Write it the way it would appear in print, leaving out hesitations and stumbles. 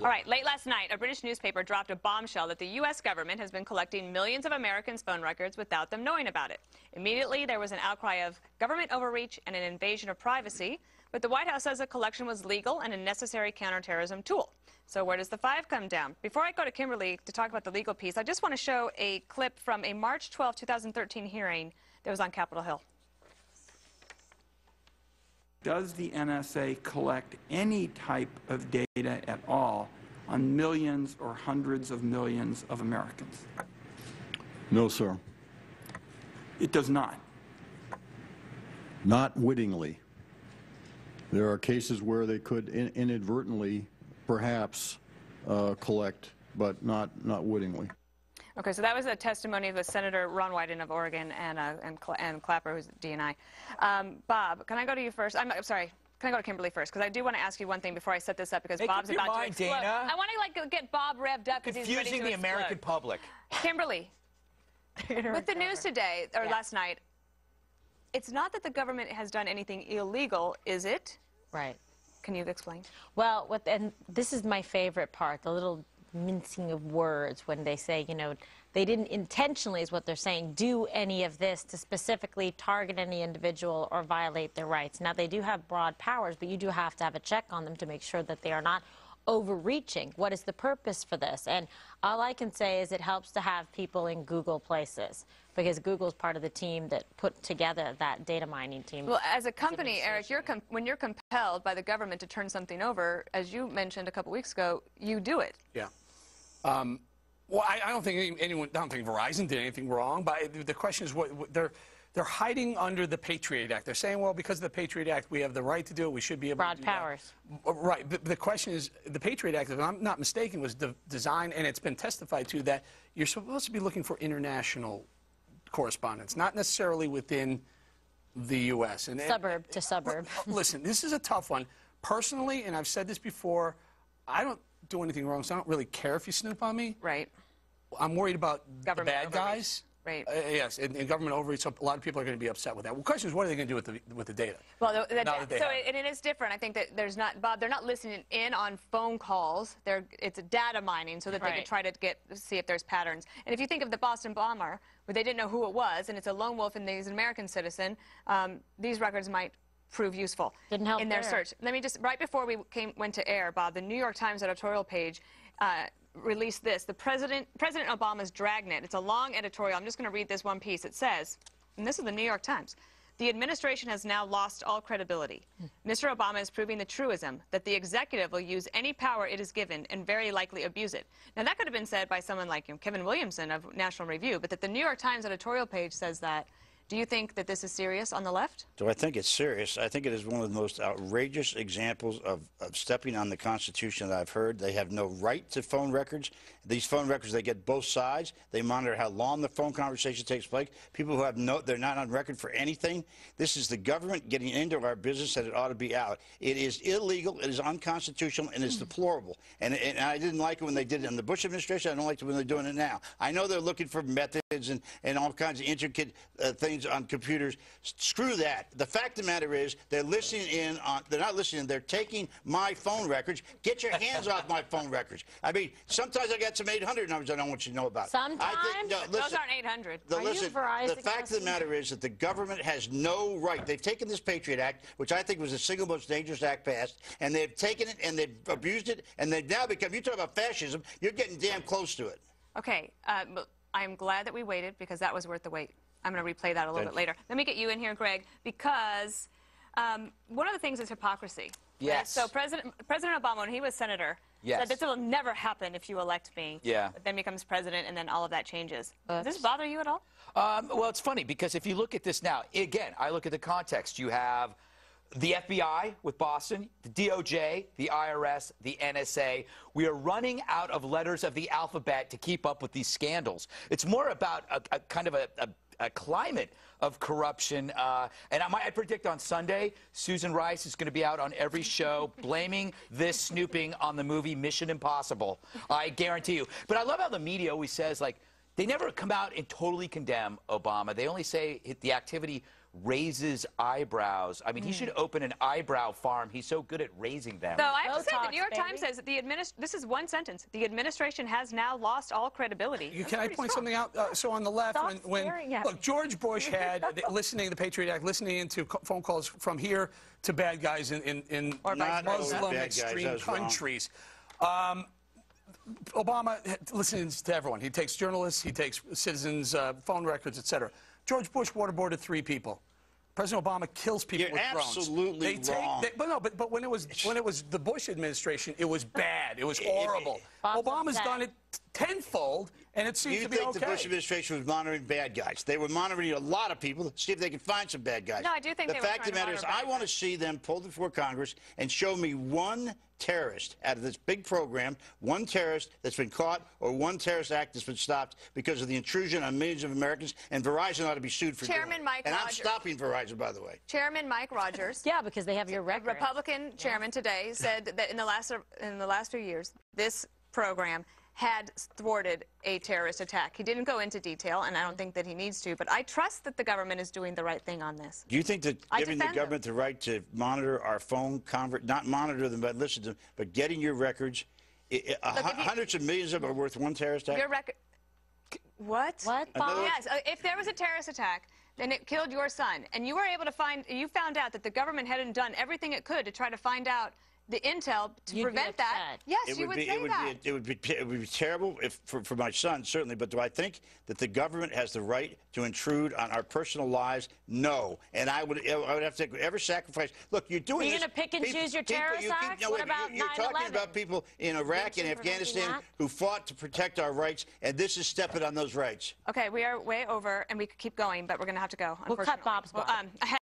All right, late last night, a British newspaper dropped a bombshell that the U.S. government has been collecting millions of Americans' phone records without them knowing about it. Immediately, there was an outcry of government overreach and an invasion of privacy, but the White House says the collection was legal and a necessary counterterrorism tool. So where does the five come down? Before I go to Kimberly to talk about the legal piece, I just want to show a clip from a March 12, 2013 hearing that was on Capitol Hill. Does the NSA collect any type of data at all on millions or hundreds of millions of Americans? No, sir. It does not. Not wittingly. There are cases where they could inadvertently, perhaps, collect, but not wittingly. Okay, so that was a testimony of Senator Ron Wyden of Oregon and Clapper, who's DNI. Bob, can I go to you first? I'm sorry. Can I go to Kimberly first? Because I do want to ask you one thing before I set this up, because Bob's about to explode. Dana. I want to get Bob revved up because he's ready to Confusing the American public. Kimberly, with the news today or last night, it's not that the government has done anything illegal, is it? Right. Can you explain? Well, and this is my favorite part, the little mincing of words when they say, you know, they didn't intentionally, is what they're saying, do any of this to specifically target any individual or violate their rights. Now, they do have broad powers, but you do have to have a check on them to make sure that they are not overreaching. What is the purpose for this? And all I can say is it helps to have people in Google places, because Google is part of the team that put together that data mining team. Well, as a company, Eric, when you're compelled by the government to turn something over, as you mentioned a couple weeks ago, you do it. Yeah. Well, I don't think Verizon did anything wrong, but the question is what they're hiding under the Patriot Act. They're saying, well, because of the Patriot Act, we have the right to do it. We should be able to do powers. That. Right. But the question is, the Patriot Act, if I'm not mistaken, was designed, and it's been testified to, that you're supposed to be looking for international correspondence, not necessarily within the U.S. Suburb to suburb. Listen, this is a tough one. Personally, and I've said this before, I don't do anything wrong, so I don't really care if you snoop on me. Right. I'm worried about government the bad guys. Right. Yes, and government overreach. So a lot of people are going to be upset with that. Well, the question is, what are they going to do with the data? Well, and it is different. I think that there's not, Bob, they're not listening in on phone calls. It's data mining so that they can try to see if there's patterns. And if you think of the Boston bomber, where they didn't know who it was, and it's a lone wolf and he's an American citizen, these records might prove useful in their search. Let me just, right before we went to air, Bob, the New York Times editorial page released this, President Obama's Dragnet. It's a long editorial. I'm just going to read this one piece. It says, and this is the New York Times, the administration has now lost all credibility. Mr. Obama is proving the truism that the executive will use any power it is given and very likely abuse it. Now, that could have been said by someone like Kevin Williamson of National Review, but that the New York Times editorial page says that. Do you think that this is serious on the left? Do I think it's serious? I think it is one of the most outrageous examples of stepping on the Constitution that I've heard. They have no right to phone records. These phone records, they get both sides. They monitor how long the phone conversation takes place. People who have they're not on record for anything. This is the government getting into our business, and it ought to be out. It is illegal, it is unconstitutional, and it's deplorable. And I didn't like it when they did it in the Bush administration. I don't like it when they're doing it now. I know they're looking for methods and all kinds of intricate things on computers. Screw that. The fact of the matter is they're listening in on, they're not listening, they're taking my phone records. Get your hands off my phone records. I mean, sometimes I got some 800 numbers I don't want you to know about. Sometimes? Those aren't 800. The fact of the matter is that the government has no right. They've taken this Patriot Act, which I think was the single most dangerous act passed, and they've taken it and they've abused it, and they've now become, you talk about fascism, you're getting damn close to it. Okay, I'm glad that we waited, because that was worth the wait. I'm going to replay that a little bit later. Let me get you in here, Greg, because one of the things is hypocrisy. Yes. Right? So President Obama, when he was senator, said this will never happen if you elect me. Yeah. But then becomes president, and then all of that changes. Does this bother you at all? Well, it's funny, because if you look at this now, again, I look at the context. You have the FBI with Boston, the DOJ, the IRS, the NSA. We are running out of letters of the alphabet to keep up with these scandals. It's more about a kind of a climate of corruption. And I predict on Sunday, Susan Rice is going to be out on every show blaming this snooping on the movie Mission Impossible. I guarantee you. But I love how the media always says, like, they never come out and totally condemn Obama. They only say the activity raises eyebrows. I mean, he should open an eyebrow farm. He's so good at raising them. So I have to say, the Botox, New York Times baby. says that this is one sentence. The administration has now lost all credibility. Can I point something out? So on the left, Stop when staring at look, me. George Bush had listening to the Patriot Act, listening into phone calls from here to bad guys in Not always Muslim bad guys, extreme that was wrong. countries. Obama listens to everyone. He takes journalists, he takes citizens' phone records, etc. George Bush waterboarded 3 people. President Obama kills people You're with drones. absolutely wrong. But when it was the Bush administration, it was bad. It was horrible. Bob's Obama's upset. done it tenfold, and it seems You to be think okay. the Bush administration was monitoring bad guys? They were monitoring a lot of people to see if they could find some bad guys. No, I do think the they were fact of the trying to matter is, monitor I bad want to guys. see them pulled before Congress and show me one terrorist out of this big program, one terrorist that's been caught or one terrorist act that's been stopped because of the intrusion on millions of Americans. And Verizon ought to be sued for Chairman doing it. Mike And I'm Rogers. stopping Verizon, by the way. Chairman Mike Rogers, Yeah, because they have your record. Republican chairman today, said that in the last few years, this program had thwarted a terrorist attack. He didn't go into detail, and I don't think that he needs to, but I trust that the government is doing the right thing on this. Do you think that I giving the defend government the right to monitor our phone, not monitor them, but listen to them, but getting your records, hundreds of millions of them are worth one terrorist act? Your record. What? What, Bob? Yes, if there was a terrorist attack, then it killed your son, and you were able to you found out that the government hadn't done everything it could to try to find out the intel to You'd be prevent that. upset. Yes, you would say that. It would be terrible for my son, certainly. But do I think that the government has the right to intrude on our personal lives? No. And I would have to ever sacrifice. Look, you're doing Are you this. gonna pick and choose your terrorist acts? What about You're talking 9/11? about people in Iraq and you preventing Afghanistan that? who fought to protect our rights, and this is stepping on those rights. Okay, we are way over, and we could keep going, but we're going to have to go. We'll cut unfortunately. Bob's Well, bar.